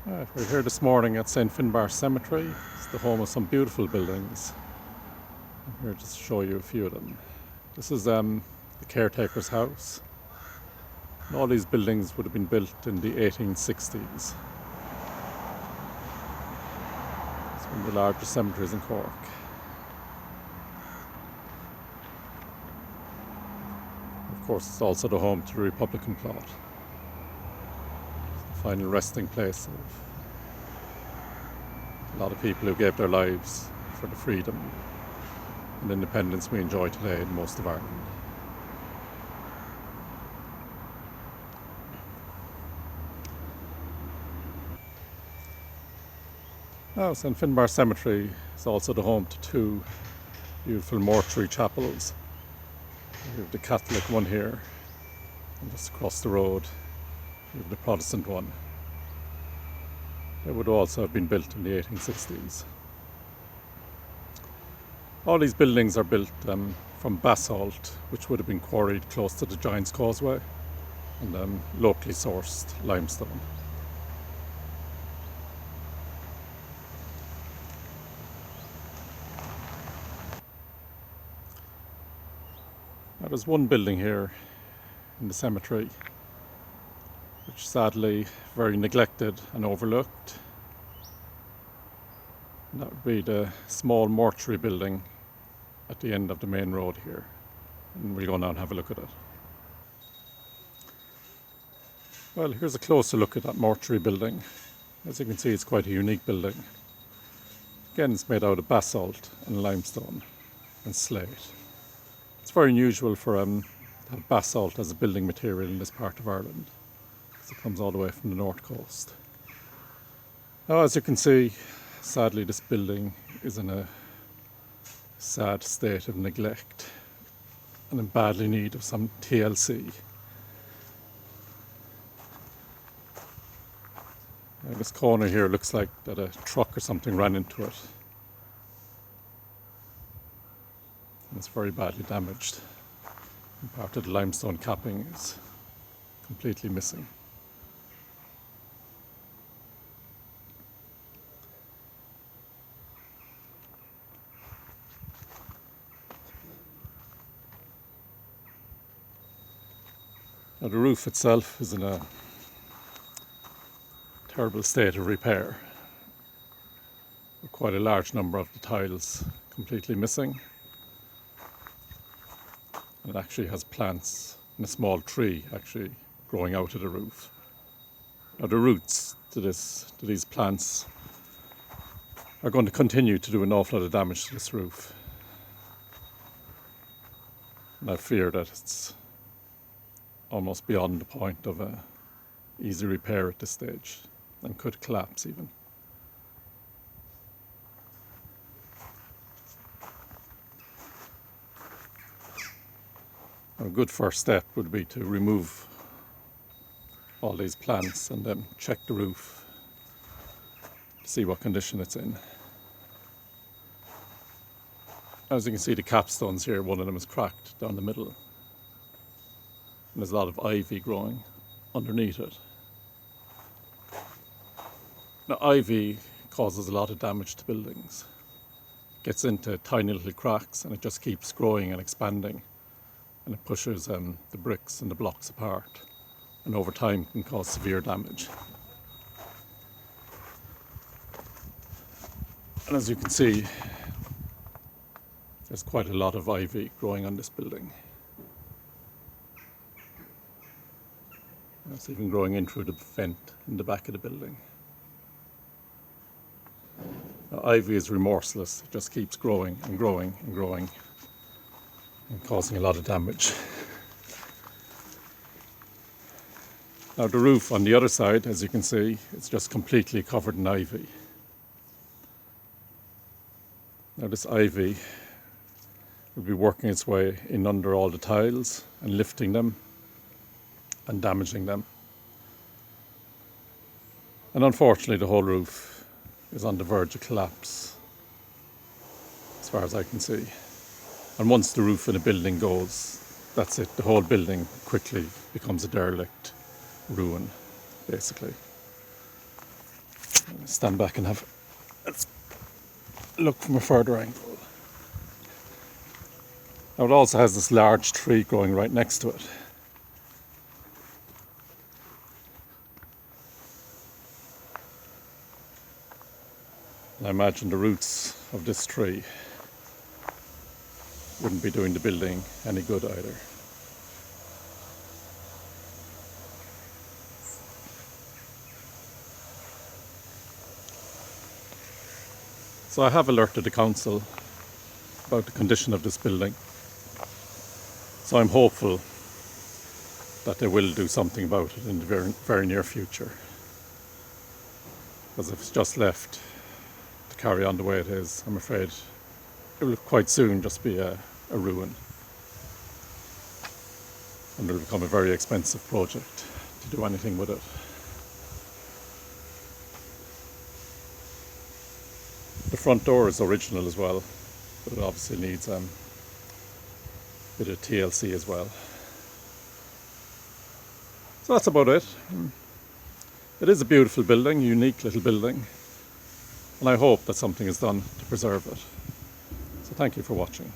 Right, we're here this morning at St. Finbarr Cemetery. It's the home of some beautiful buildings. I'm here just to show you a few of them. This is the caretaker's house. And all these buildings would have been built in the 1860s. It's one of the largest cemeteries in Cork. Of course, it's also the home to the Republican plot. It's the final resting place of a lot of people who gave their lives for the freedom and independence we enjoy today in most of Ireland. Now, St. Finbarr Cemetery is also the home to two beautiful mortuary chapels. We have the Catholic one here, and just across the road we have the Protestant one. They would also have been built in the 1860s. All these buildings are built from basalt, which would have been quarried close to the Giant's Causeway, and locally sourced limestone. Now, there's one building here in the cemetery which sadly very neglected and overlooked. And that would be the small mortuary building at the end of the main road here. And we'll go now and have a look at it. Well, here's a closer look at that mortuary building. As you can see, it's quite a unique building. Again, it's made out of basalt and limestone and slate. It's very unusual for to have basalt as a building material in this part of Ireland. It comes all the way from the north coast. Now, as you can see, sadly this building is in a sad state of neglect and in badly need of some TLC. Now, this corner here looks like that a truck or something ran into it. And it's very badly damaged. And part of the limestone capping is completely missing. Now, the roof itself is in a terrible state of repair, with quite a large number of the tiles completely missing. And it actually has plants and a small tree actually growing out of the roof. Now, the roots to these plants are going to continue to do an awful lot of damage to this roof. And I fear that it's almost beyond the point of easy repair at this stage and could collapse even. A good first step would be to remove all these plants and then check the roof to see what condition it's in. As you can see, the capstones here, one of them is cracked down the middle. And there's a lot of ivy growing underneath it. Now, ivy causes a lot of damage to buildings. It gets into tiny little cracks and it just keeps growing and expanding. And it pushes the bricks and the blocks apart. And over time can cause severe damage. And as you can see, there's quite a lot of ivy growing on this building. It's even growing in through the vent in the back of the building. Now, ivy is remorseless. It just keeps growing and growing and growing and causing a lot of damage. Now, the roof on the other side, as you can see, it's just completely covered in ivy. Now, this ivy will be working its way in under all the tiles and lifting them and damaging them. And unfortunately, the whole roof is on the verge of collapse, as far as I can see. And once the roof in a building goes, that's it. The whole building quickly becomes a derelict ruin, basically. Stand back and have a look from a further angle. Now it also has this large tree growing right next to it. And I imagine the roots of this tree wouldn't be doing the building any good either. So I have alerted the council about the condition of this building. So I'm hopeful that they will do something about it in the very near future. Because if it's just left to carry on the way it is, I'm afraid it will quite soon just be a ruin. And it will become a very expensive project to do anything with it. The front door is original as well, but it obviously needs a bit of TLC as well. So that's about it. It is a beautiful building, a unique little building, and I hope that something is done to preserve it. So thank you for watching.